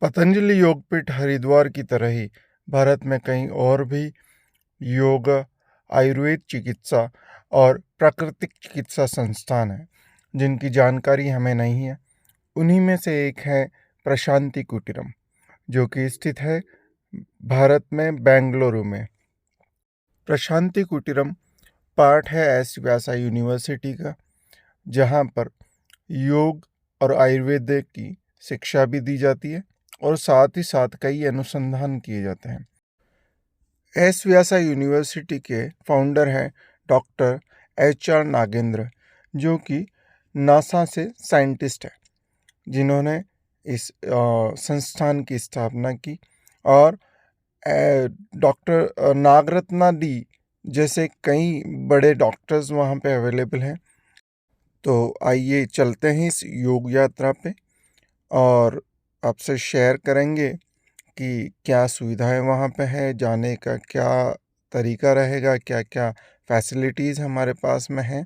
पतंजलि योगपीठ हरिद्वार की तरह ही भारत में कई और भी योग, आयुर्वेद चिकित्सा और प्राकृतिक चिकित्सा संस्थान हैं जिनकी जानकारी हमें नहीं है। उन्हीं में से एक है प्रशांति कुटीरम, जो कि स्थित है भारत में बेंगलुरु में। प्रशांति कुटीरम पार्ट है एस व्यासा यूनिवर्सिटी का, जहाँ पर योग और आयुर्वेद की शिक्षा भी दी जाती है और साथ ही साथ कई अनुसंधान किए जाते हैं। एस व्यासा यूनिवर्सिटी के फाउंडर हैं डॉक्टर HR नागेंद्र, जो कि नासा से साइंटिस्ट हैं, जिन्होंने इस संस्थान की स्थापना की। और डॉक्टर नागरत्ना डी जैसे कई बड़े डॉक्टर्स वहाँ पे अवेलेबल हैं। तो आइए चलते हैं इस योग यात्रा पे और आपसे शेयर करेंगे कि क्या सुविधाएं वहाँ पे है, जाने का क्या तरीका रहेगा, क्या क्या फैसिलिटीज़ हमारे पास में हैं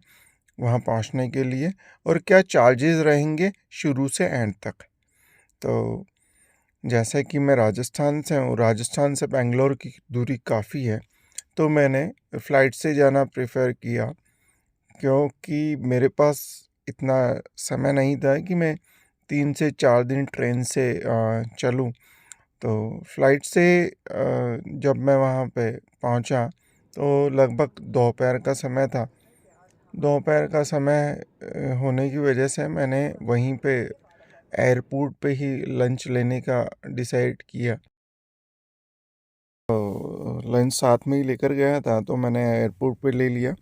वहाँ पहुँचने के लिए, और क्या चार्जेस रहेंगे शुरू से एंड तक। तो जैसे कि मैं राजस्थान से हूँ, राजस्थान से बेंगलोर की दूरी काफ़ी है, तो मैंने फ़्लाइट से जाना प्रेफर किया, क्योंकि मेरे पास इतना समय नहीं था कि मैं 3 से 4 दिन ट्रेन से चलूँ। तो फ़्लाइट से जब मैं वहाँ पे पहुँचा तो लगभग दोपहर का समय था। दोपहर का समय होने की वजह से मैंने वहीं पे एयरपोर्ट पे ही लंच लेने का डिसाइड किया। तो लंच साथ में ही लेकर गया था, तो मैंने एयरपोर्ट पे ले लिया।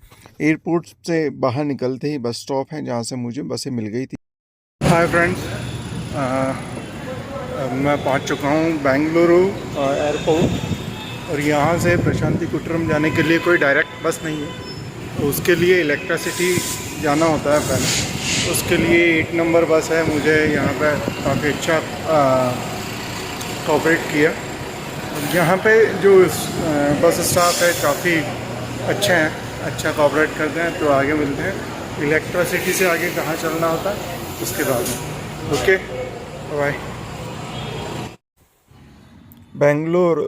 एयरपोर्ट से बाहर निकलते ही बस स्टॉप है जहाँ से मुझे बसें मिल गई थी। हाय फ्रेंड्स, मैं पहुँच चुका हूँ बेंगलुरु एयरपोर्ट, और यहाँ से प्रशांति कुटीरम जाने के लिए कोई डायरेक्ट बस नहीं है, तो उसके लिए इलेक्ट्रिसिटी जाना होता है पहले। उसके लिए 8 नंबर बस है। मुझे यहाँ पे काफ़ी अच्छा कोऑपरेट किया, और यहाँ पे जो बस स्टाफ है काफ़ी अच्छे हैं, अच्छा कोऑपरेट करते हैं। तो आगे मिलते हैं, इलेक्ट्रिसिटी से आगे कहाँ चलना होता है उसके बाद में। Okay, bye. बेंगलोर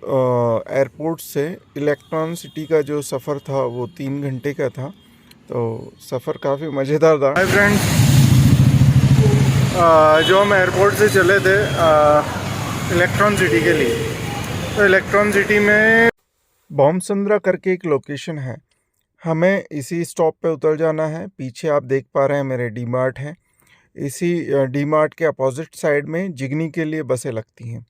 एयरपोर्ट से इलेक्ट्रॉन सिटी का जो सफ़र था वो 3 घंटे का था, तो सफ़र काफ़ी मज़ेदार था। हाय फ्रेंड्स, जो हम एयरपोर्ट से चले थे इलेक्ट्रॉन सिटी के लिए, तो इलेक्ट्रॉन सिटी में बॉम्बसंद्रा करके एक लोकेशन है। हमें इसी स्टॉप पे उतर जाना है। पीछे आप देख पा रहे हैं मेरे डी मार्ट है। इसी डी मार्ट के अपोजिट साइड में जिगनी के लिए बसें लगती हैं।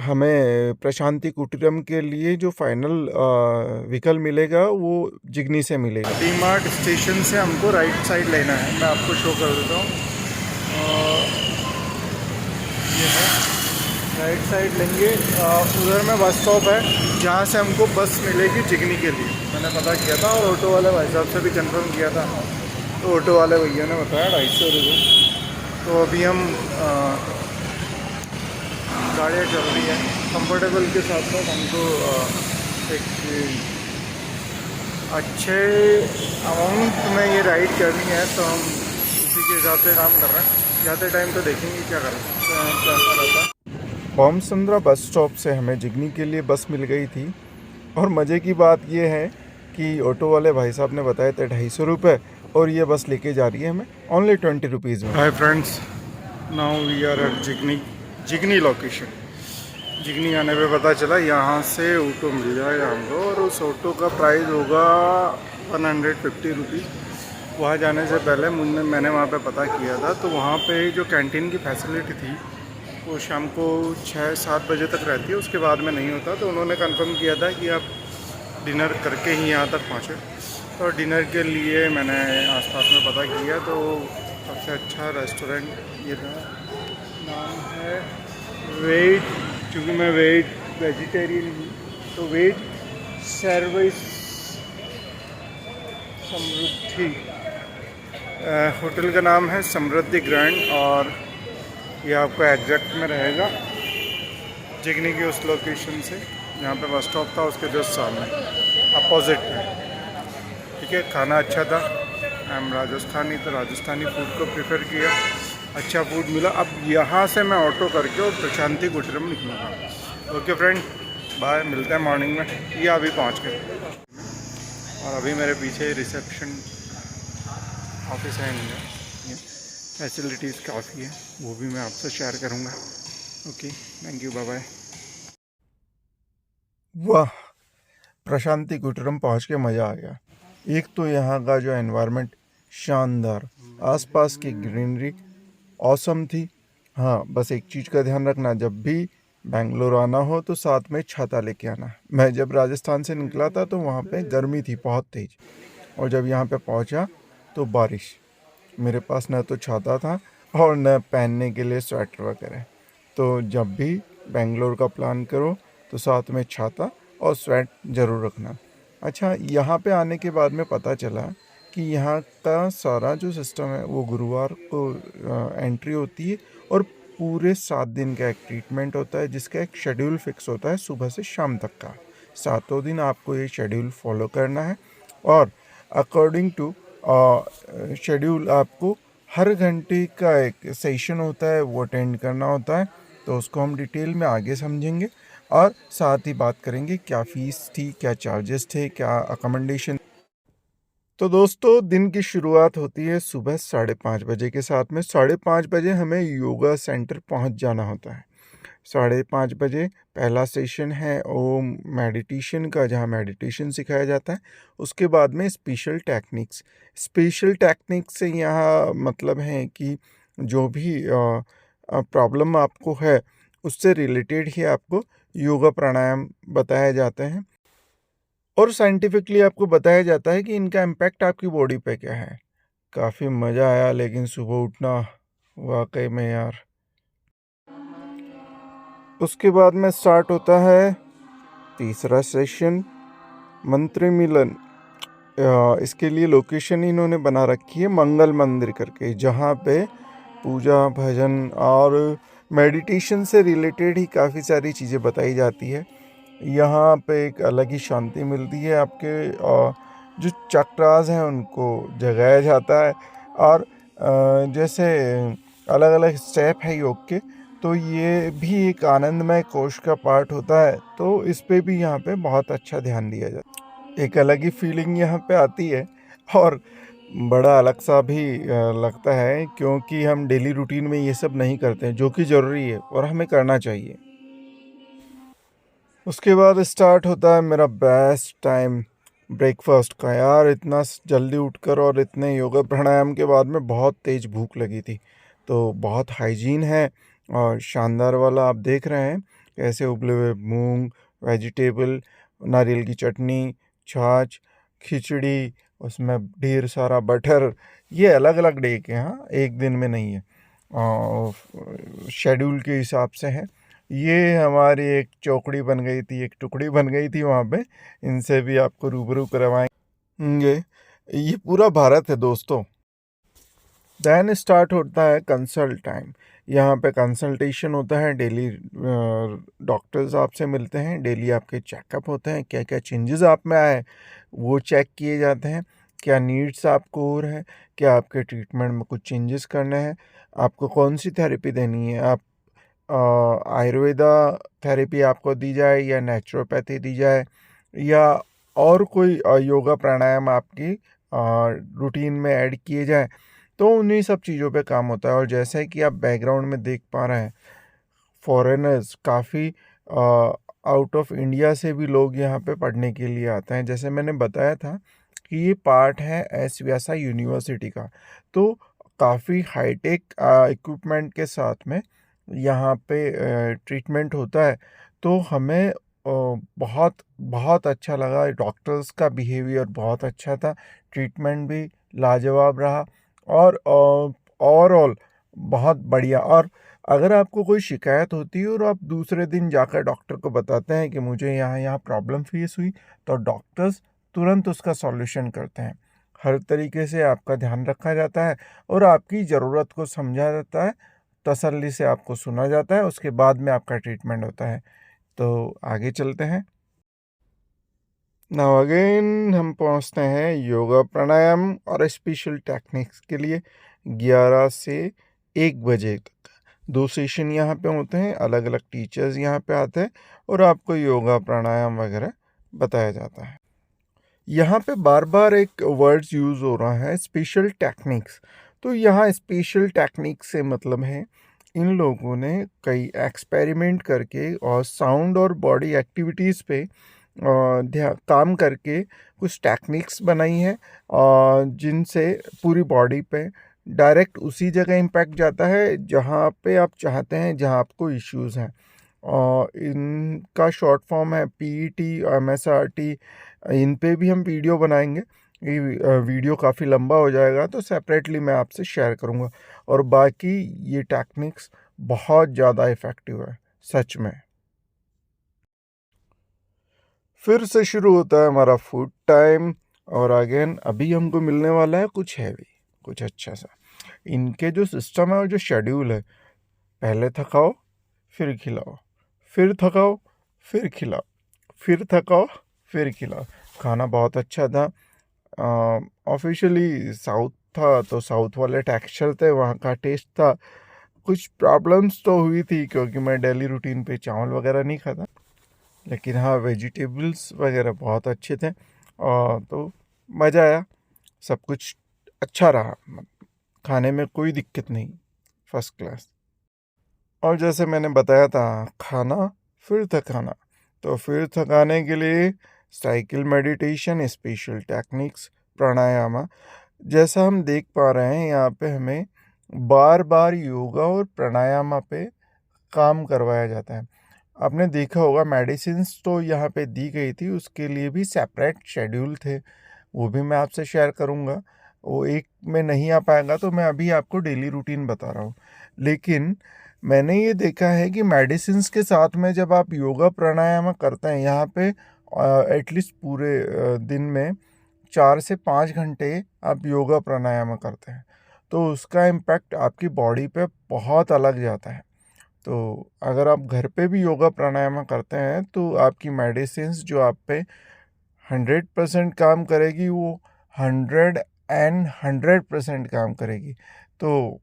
हमें प्रशांति कुटीरम के लिए जो फाइनल व्हीकल मिलेगा वो जिगनी से मिलेगा। डी मार्ट स्टेशन से हमको राइट साइड लेना है, मैं आपको शो कर देता हूँ। ये है राइट साइड लेंगे, उधर में बस स्टॉप है जहाँ से हमको बस मिलेगी जिगनी के लिए। मैंने पता किया था और ऑटो वाले भाई साहब से भी कंफर्म किया था, तो ऑटो वाले भैया ने बताया 250 रुपये। तो अभी हम गाड़ियाँ चल रही हैं कंफर्टेबल के साथ साथ। हमको एक अच्छे अमाउंट में ये राइड करनी है, तो हम उसी के हिसाब से काम कर रहे हैं। जाते टाइम तो देखेंगे क्या कर रहता है। बॉम्बसंद्रा बस स्टॉप से हमें जिगनी के लिए बस मिल गई थी, और मज़े की बात ये है कि ऑटो वाले भाई साहब ने बताए थे 250 रुपये, और ये बस लेके जा रही है हमें ओनली 20 रुपीज़ में। Hi friends, now we are at Jigani location. Jigani आने पे पता चला यहाँ से ऑटो मिल जाएगा हमको, और उस ऑटो का प्राइस होगा 150 रुपीज़। वहाँ जाने से पहले मैंने वहाँ पे पता किया था, तो वहाँ पे जो कैंटीन की फैसिलिटी थी वो शाम को 6-7 बजे तक रहती है, उसके बाद में नहीं होता। तो उन्होंने कंफर्म किया था कि आप डिनर करके ही यहाँ तक पहुँचे। तो डिनर के लिए मैंने आसपास में पता किया, तो सबसे अच्छा रेस्टोरेंट ये था। नाम है वेज, क्योंकि मैं वेजिटेरियन हूँ, तो वेज सर्विस समृद्धि। होटल का नाम है समृद्धि ग्रैंड, और ये आपको एग्जैक्ट में रहेगा जिगनी की उस लोकेशन से जहाँ पे बस स्टॉप था उसके जस्ट सामने अपोजिट में। ठीक है, खाना अच्छा था। आई एम राजस्थानी, तो राजस्थानी फूड को प्रेफर किया। अच्छा फूड मिला। अब यहाँ से मैं ऑटो करके और प्रशांति कुटीरम निकलूँगा। ओके फ्रेंड, बाय, मिलते हैं मॉर्निंग में या अभी पहुँच गए। और अभी मेरे पीछे रिसेप्शन ऑफिस है इनका, फैसिलिटीज़ काफ़ी है, वो भी मैं आपसे शेयर करूँगा। Okay, thank you, bye bye. वाह, प्रशांति कुटीरम पहुँच के मज़ा आ गया। एक तो यहाँ का जो एनवायरनमेंट शानदार, आसपास की ग्रीनरी ऑसम थी। हाँ, बस एक चीज़ का ध्यान रखना, जब भी बेंगलोर आना हो तो साथ में छाता लेके आना। मैं जब राजस्थान से निकला था तो वहाँ पे गर्मी थी बहुत तेज़, और जब यहाँ पे पहुँचा तो बारिश। मेरे पास न तो छाता था और न पहनने के लिए स्वेटर वगैरह। तो जब भी बेंगलोर का प्लान करो तो साथ में छाता और स्वेट ज़रूर रखना। अच्छा, यहाँ पे आने के बाद में पता चला कि यहाँ का सारा जो सिस्टम है वो गुरुवार को एंट्री होती है, और पूरे 7 दिन का एक ट्रीटमेंट होता है जिसका एक शेड्यूल फिक्स होता है सुबह से शाम तक का। 7 दिन आपको ये शेड्यूल फॉलो करना है, और अकॉर्डिंग टू शेड्यूल आपको हर घंटे का एक सेशन होता है वो अटेंड करना होता है। तो उसको हम डिटेल में आगे समझेंगे, और साथ ही बात करेंगे क्या फ़ीस थी, क्या चार्जेस थे, क्या अकोमोडेशन। तो दोस्तों, दिन की शुरुआत होती है सुबह 5:30 बजे के साथ में। 5:30 बजे हमें योगा सेंटर पहुंच जाना होता है। 5:30 बजे पहला सेशन है ओम मेडिटेशन का, जहां मेडिटेशन सिखाया जाता है। उसके बाद में स्पेशल टेक्निक्स से यहाँ मतलब है कि जो भी प्रॉब्लम आपको है उससे रिलेटेड ही आपको योगा प्राणायाम बताए जाते हैं, और साइंटिफिकली आपको बताया जाता है कि इनका इम्पैक्ट आपकी बॉडी पे क्या है। काफ़ी मज़ा आया, लेकिन सुबह उठना वाकई में यार। उसके बाद में स्टार्ट होता है तीसरा सेशन, मंत्री मिलन। इसके लिए लोकेशन इन्होंने बना रखी है मंगल मंदिर करके, जहाँ पे पूजा भजन और मेडिटेशन से रिलेटेड ही काफ़ी सारी चीज़ें बताई जाती है। यहाँ पे एक अलग ही शांति मिलती है, आपके जो चक्रास हैं उनको जगाया जाता है, और जैसे अलग अलग स्टेप है योग के, तो ये भी एक आनंदमय कोश का पार्ट होता है। तो इस पे भी यहाँ पे बहुत अच्छा ध्यान दिया जाता है। एक अलग ही फीलिंग यहाँ पे आती है, और बड़ा अलग सा भी लगता है, क्योंकि हम डेली रूटीन में ये सब नहीं करते हैं, जो कि ज़रूरी है और हमें करना चाहिए। उसके बाद स्टार्ट होता है मेरा बेस्ट टाइम, ब्रेकफास्ट का। यार, इतना जल्दी उठकर और इतने योगा प्राणायाम के बाद में बहुत तेज़ भूख लगी थी। तो बहुत हाइजीन है, और शानदार वाला आप देख रहे हैं कैसे उबले हुए मूंग, वेजिटेबल, नारियल की चटनी, छाछ, खिचड़ी, उसमें ढेर सारा बटर। ये अलग अलग डे के, हाँ, एक दिन में नहीं है, शेड्यूल के हिसाब से है। ये हमारी एक चौकड़ी बन गई थी, एक टुकड़ी बन गई थी वहाँ पे। इनसे भी आपको रूबरू करवाएंगे। ये पूरा भारत है दोस्तों। देन स्टार्ट होता है कंसल्ट टाइम। यहाँ पे कंसल्टेशन होता है, डेली डॉक्टर्स आपसे मिलते हैं, डेली आपके चेकअप होते हैं, क्या क्या चेंजेस आप में आए वो चेक किए जाते हैं, क्या नीड्स आपको और है, क्या आपके ट्रीटमेंट में कुछ चेंजेस करने हैं, आपको कौन सी थेरेपी देनी है, आप आयुर्वेदा थेरेपी आपको दी जाए या नेचुरोपैथी दी जाए, या और कोई योगा प्राणायाम आपकी रूटीन में ऐड किए जाए। तो उन्हीं सब चीज़ों पे काम होता है। और जैसे कि आप बैकग्राउंड में देख पा रहे हैं, फॉरेनर्स काफ़ी आउट ऑफ इंडिया से भी लोग यहाँ पे पढ़ने के लिए आते हैं। जैसे मैंने बताया था कि ये पार्ट है एस व्यासा यूनिवर्सिटी का, तो काफ़ी हाईटेक इक्विपमेंट के साथ में यहाँ पे ट्रीटमेंट होता है। तो हमें बहुत बहुत अच्छा लगा, डॉक्टर्स का बिहेवियर बहुत अच्छा था, ट्रीटमेंट भी लाजवाब रहा, और ओवरऑल बहुत बढ़िया। और अगर आपको कोई शिकायत होती है और आप दूसरे दिन जाकर डॉक्टर को बताते हैं कि मुझे यहाँ यहाँ प्रॉब्लम फेस हुई, तो डॉक्टर्स तुरंत उसका सॉल्यूशन करते हैं। हर तरीके से आपका ध्यान रखा जाता है, और आपकी ज़रूरत को समझा जाता है, तसल्ली से आपको सुना जाता है, उसके बाद में आपका ट्रीटमेंट होता है। तो आगे चलते हैं। नाउ अगेन हम पहुंचते हैं योगा प्राणायाम और स्पेशल टेक्निक्स के लिए 11 से 1 बजे तक 2 सेशन यहाँ पे होते हैं, अलग अलग टीचर्स यहाँ पे आते हैं और आपको योगा प्राणायाम वगैरह बताया जाता है। यहाँ पे बार बार एक वर्ड्स यूज़ हो रहा है, स्पेशल टेक्निक्स। तो यहाँ स्पेशल टेक्निक से मतलब है, इन लोगों ने कई एक्सपेरिमेंट करके और साउंड और बॉडी एक्टिविटीज़ पे काम करके कुछ टेक्निक्स बनाई है, जिनसे पूरी बॉडी पे डायरेक्ट उसी जगह इम्पैक्ट जाता है जहाँ पे आप चाहते हैं, जहाँ आपको इश्यूज़ हैं। इनका शॉर्ट फॉर्म है पीईटी, एमएसआरटी। इन पे भी हम वीडियो बनाएंगे। ये वीडियो काफ़ी लंबा हो जाएगा तो सेपरेटली मैं आपसे शेयर करूँगा। और बाकी ये टेक्निक्स बहुत ज़्यादा इफ़ेक्टिव है सच में। फिर से शुरू होता है हमारा फूड टाइम, और अगेन अभी हमको मिलने वाला है कुछ हैवी, कुछ अच्छा सा। इनके जो सिस्टम है और जो शेड्यूल है, पहले थकाओ फिर खिलाओ, फिर थकाओ फिर खिलाओ, फिर थकाओ फिर खिलाओ। खाना बहुत अच्छा था। ऑफिशियली साउथ था तो साउथ वाले टेक्सचर थे, वहाँ का टेस्ट था। कुछ प्रॉब्लम्स तो हुई थी क्योंकि मैं डेली रूटीन पे चावल वगैरह नहीं खाता, लेकिन हाँ वेजिटेबल्स वगैरह बहुत अच्छे थे। तो मज़ा आया, सब कुछ अच्छा रहा, खाने में कोई दिक्कत नहीं, फर्स्ट क्लास। और जैसे मैंने बताया था, खाना फिर थकाना, तो फिर थकाने के लिए साइकिल मेडिटेशन, स्पेशल टेक्निक्स, प्राणायाम। जैसा हम देख पा रहे हैं यहाँ पे हमें बार बार योगा और प्राणायाम पे काम करवाया जाता है। आपने देखा होगा मेडिसिन्स तो यहाँ पे दी गई थी, उसके लिए भी सेपरेट शेड्यूल थे, वो भी मैं आपसे शेयर करूँगा। वो एक में नहीं आ पाएगा तो मैं अभी आपको डेली रूटीन बता रहा हूँ। लेकिन मैंने ये देखा है कि मेडिसिन्स के साथ में जब आप योगा प्राणायाम करते हैं यहाँ पे, एटलीस्ट पूरे दिन में 4 से 5 घंटे आप योगा प्राणायाम करते हैं, तो उसका इम्पैक्ट आपकी बॉडी पे बहुत अलग जाता है। तो अगर आप घर पे भी योगा प्राणायाम करते हैं तो आपकी मेडिसिन्स जो आप पे 100% काम करेगी, वो 100% काम करेगी। तो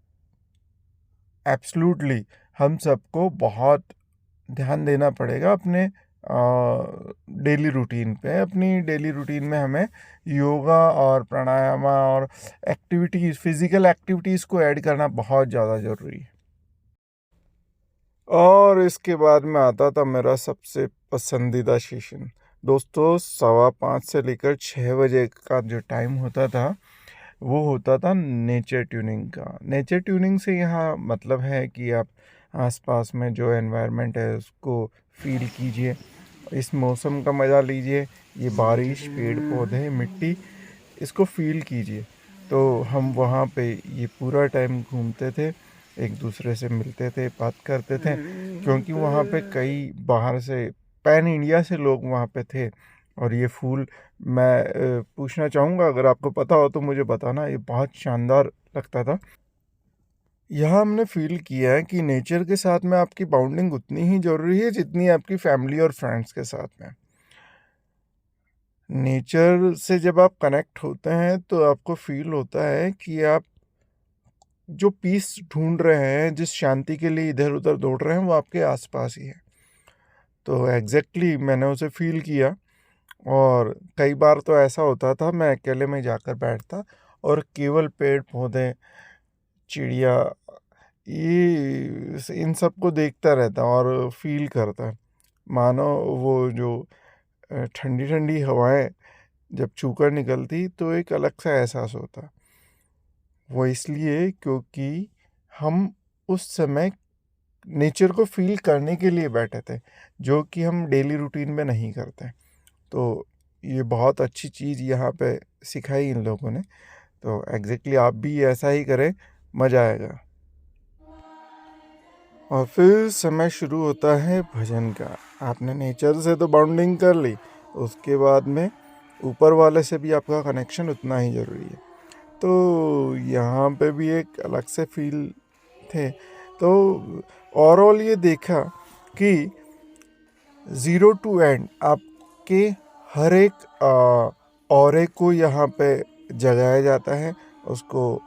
एब्सोल्युटली हम सबको बहुत ध्यान देना पड़ेगा अपने डेली रूटीन पे। अपनी डेली रूटीन में हमें योगा और प्राणायाम और एक्टिविटीज़, फिज़िकल एक्टिविटीज़ को ऐड करना बहुत ज़्यादा ज़रूरी है। और इसके बाद में आता था मेरा सबसे पसंदीदा सेशन। दोस्तों 5:15 से लेकर 6 बजे का जो टाइम होता था, वो होता था नेचर ट्यूनिंग का। नेचर ट्यूनिंग से यहाँ मतलब है कि आप आसपास में जो एनवायरनमेंट है उसको फील कीजिए, इस मौसम का मज़ा लीजिए, ये बारिश, पेड़ पौधे, मिट्टी, इसको फील कीजिए। तो हम वहाँ पे ये पूरा टाइम घूमते थे, एक दूसरे से मिलते थे, बात करते थे, क्योंकि वहाँ पे कई बाहर से, पैन इंडिया से लोग वहाँ पे थे। और ये फूल मैं पूछना चाहूँगा, अगर आपको पता हो तो मुझे बताना, ये बहुत शानदार लगता था। यहाँ हमने फ़ील किया है कि नेचर के साथ में आपकी बाउंडिंग उतनी ही ज़रूरी है जितनी आपकी फैमिली और फ्रेंड्स के साथ में। नेचर से जब आप कनेक्ट होते हैं तो आपको फ़ील होता है कि आप जो पीस ढूँढ रहे हैं, जिस शांति के लिए इधर-उधर दौड़ रहे हैं, वो आपके आस-पास ही है। तो एग्ज़ैक्टली मैंने उसे फ़ील किया। और कई बार तो ऐसा होता था, मैं अकेले में जाकर बैठता और केवल पेड़-पौधे, चिड़िया, ये इन सबको देखता रहता और फ़ील करता। मानो वो जो ठंडी-ठंडी हवाएँ जब छूकर निकलती तो एक अलग सा एहसास होता। वो इसलिए क्योंकि हम उस समय नेचर को फ़ील करने के लिए बैठे थे, जो कि हम डेली रूटीन में नहीं करते। तो ये बहुत अच्छी चीज़ यहाँ पे सिखाई इन लोगों ने। तो एग्ज़ैक्टली आप भी ऐसा ही करें, मज़ा आएगा। और फिर समय शुरू होता है भजन का। आपने नेचर से तो बाउंडिंग कर ली, उसके बाद में ऊपर वाले से भी आपका कनेक्शन उतना ही ज़रूरी है। तो यहाँ पे भी एक अलग से फ़ील थे। तो ओवरऑल ये देखा कि ज़ीरो टू एंड आपके हर एक ऑरे को यहाँ पे जगाया जाता है, उसको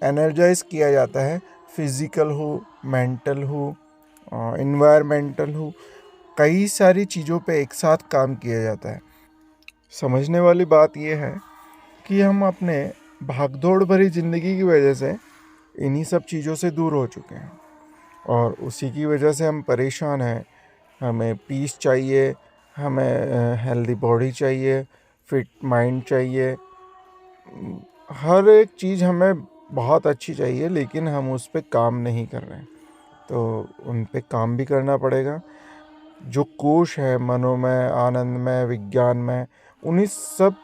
एनर्जाइज किया जाता है, फिज़िकल हो, मेंटल हो, इन्वायरमेंटल हो, कई सारी चीज़ों पे एक साथ काम किया जाता है। समझने वाली बात यह है कि हम अपने भागदौड़ भरी ज़िंदगी की वजह से इन्हीं सब चीज़ों से दूर हो चुके हैं और उसी की वजह से हम परेशान हैं। हमें पीस चाहिए, हमें हेल्दी बॉडी चाहिए, फिट माइंड चाहिए, हर एक चीज़ हमें बहुत अच्छी चाहिए, लेकिन हम उस पे काम नहीं कर रहे हैं। तो उन पे काम भी करना पड़ेगा। जो कोश है मनोमय, आनंदमय, विज्ञानमय, उन्हीं सब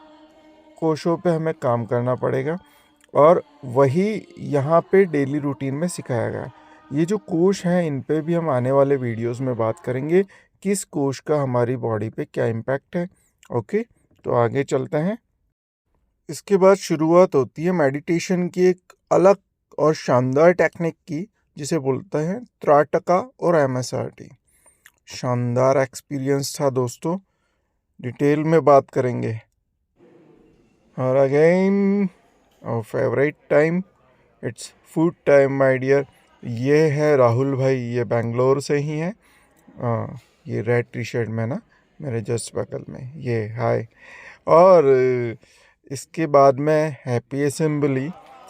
कोशों पे हमें काम करना पड़ेगा और वही यहाँ पे डेली रूटीन में सिखाया गया। ये जो कोश हैं इन पे भी हम आने वाले वीडियोस में बात करेंगे, किस कोश का हमारी बॉडी पे क्या इम्पैक्ट है। ओके, तो आगे चलते हैं। इसके बाद शुरुआत होती है मेडिटेशन की एक अलग और शानदार टेक्निक की, जिसे बोलते हैं त्राटका और MSRT। शानदार एक्सपीरियंस था दोस्तों, डिटेल में बात करेंगे। और अगेन और favourite time, it's food time my dear. ये है राहुल भाई, ये बेंगलोर से ही हैं। ये रेड टी शर्ट में ना, मेरे जस्ट बगल में, ये हाय। और इसके बाद में हैप्पी असेंबली,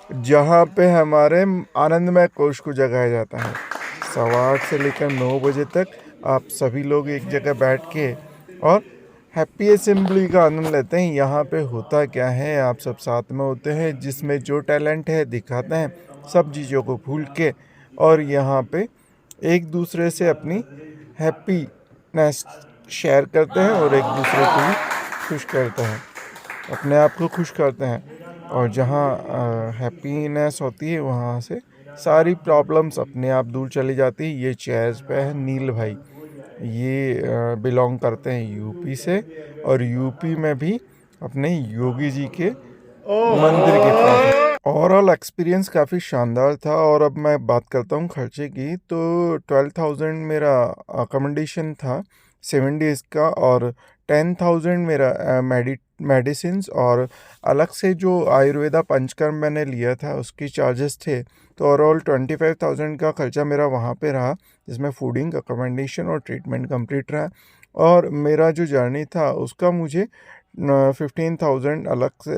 जहाँ पे हमारे आनंदमय कोश को जगाया जाता है। 8:15 से लेकर 9 बजे तक आप सभी लोग एक जगह बैठ के और हैप्पी असेंबली का आनंद लेते हैं। यहाँ पे होता क्या है, आप सब साथ में होते हैं, जिसमें जो टैलेंट है दिखाते हैं, सब चीज़ों को भूल के, और यहाँ पे एक दूसरे से अपनी हैप्पीनेस शेयर करते हैं और एक दूसरे को भी खुश करते हैं, अपने आप को खुश करते हैं। और जहाँ हैप्पीनेस होती है वहाँ से सारी प्रॉब्लम्स अपने आप दूर चली जाती है। ये चेयर्स पे है नील भाई, ये बिलोंग करते हैं यूपी से, और यूपी में भी अपने योगी जी के मंदिर के पास। ओवरऑल एक्सपीरियंस काफ़ी शानदार था। और अब मैं बात करता हूँ खर्चे की, तो 12,000 मेरा अकोमोडेशन था 7 डेज़ का, और 10,000 मेरा मेडिसिन्स, और अलग से जो आयुर्वेदा पंचकर्म मैंने लिया था उसकी चार्जेस थे। तो ओवरऑल 25,000 का खर्चा मेरा वहाँ पे रहा, जिसमें फूडिंग, अकोमोडेशन और ट्रीटमेंट कंप्लीट रहा। और मेरा जो जर्नी था उसका मुझे 15,000 अलग से,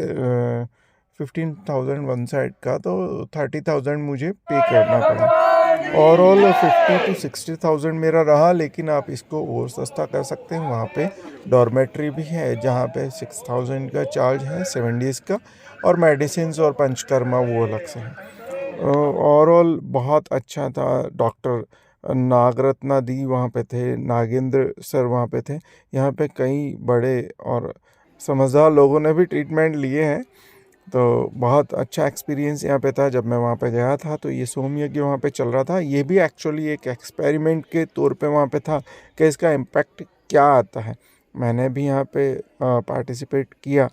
15,000 वन साइड का, तो 30,000 मुझे पे करना पड़ा। ओवरऑल 50 to 60,000 मेरा रहा, लेकिन आप इसको और सस्ता कर सकते हैं। वहाँ पे डॉर्मेट्री भी है जहाँ पे 6,000 का चार्ज है 7 डेज़ का, और मेडिसिन्स और पंचकर्मा वो अलग से है। ओवरऑल बहुत अच्छा था। डॉक्टर नागरत्ना दी वहाँ पे थे, नागेंद्र सर वहाँ पे थे। यहाँ पे कई बड़े और समझदार लोगों ने भी ट्रीटमेंट लिए हैं। तो बहुत अच्छा एक्सपीरियंस यहाँ पे था। जब मैं वहाँ पे गया था तो ये सोम यज्ञ वहाँ पे चल रहा था। ये भी एक्चुअली एक एक्सपेरिमेंट के तौर पे वहाँ पे था कि इसका इम्पैक्ट क्या आता है। मैंने भी यहाँ पे पार्टिसिपेट किया।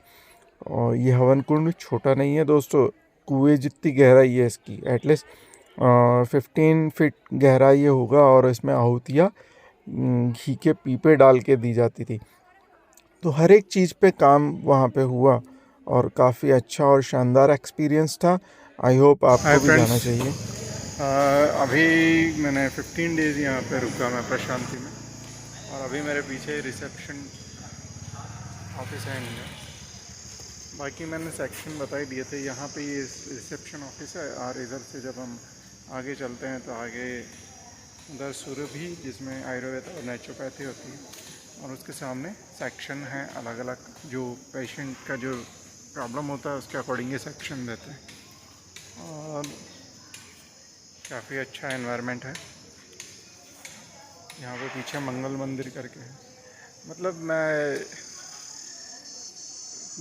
और ये हवन कुंड छोटा नहीं है दोस्तों, कुएं जितनी गहराई है इसकी, एटलीस्ट 15 फीट गहराई होगा। और इसमें आहुतियाँ घी के पीपे डाल के दी जाती थी। तो हर एक चीज़ पे काम वहाँ पे हुआ और काफ़ी अच्छा और शानदार एक्सपीरियंस था। आई होप आपको भी जाना चाहिए। अभी मैंने 15 डेज़ यहाँ पे रुका मैं प्रशांति में, और अभी मेरे पीछे रिसेप्शन ऑफिस है इनमें। बाकी मैंने सेक्शन बता ही दिए थे। यहाँ पे ये रिसेप्शन ऑफिस है, और इधर से जब हम आगे चलते हैं तो आगे उधर सुरभि, जिसमें आयुर्वेद और नेचुरोपैथी होती है, और उसके सामने सेक्शन है अलग अलग, जो पेशेंट का जो प्रॉब्लम होता है उसके अकॉर्डिंग ये सेक्शन देते हैं। और काफ़ी अच्छा एनवायरनमेंट है। यहाँ पे पीछे मंगल मंदिर करके है। मतलब मैं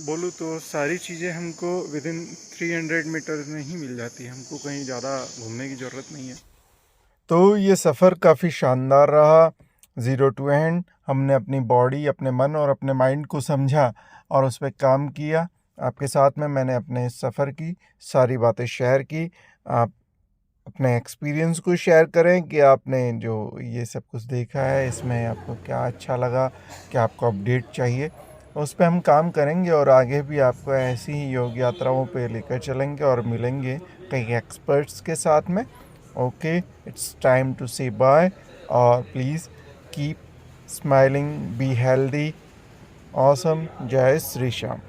बोलूँ तो सारी चीज़ें हमको विदिन 300 मीटर में ही मिल जाती है, हमको कहीं ज़्यादा घूमने की ज़रूरत नहीं है। तो ये सफ़र काफ़ी शानदार रहा। 0 to एंड हमने अपनी बॉडी, अपने मन और अपने माइंड को समझा और उस पर काम किया। आपके साथ में मैंने अपने सफ़र की सारी बातें शेयर की। आप अपने एक्सपीरियंस को शेयर करें कि आपने जो ये सब कुछ देखा है इसमें आपको क्या अच्छा लगा, क्या आपको अपडेट चाहिए, उस पर हम काम करेंगे और आगे भी आपको ऐसी ही योग यात्राओं पे लेकर चलेंगे और मिलेंगे कई एक्सपर्ट्स के साथ में। ओके, इट्स टाइम टू से बाय, और please keep smiling, be healthy, awesome. जय श्री श्याम।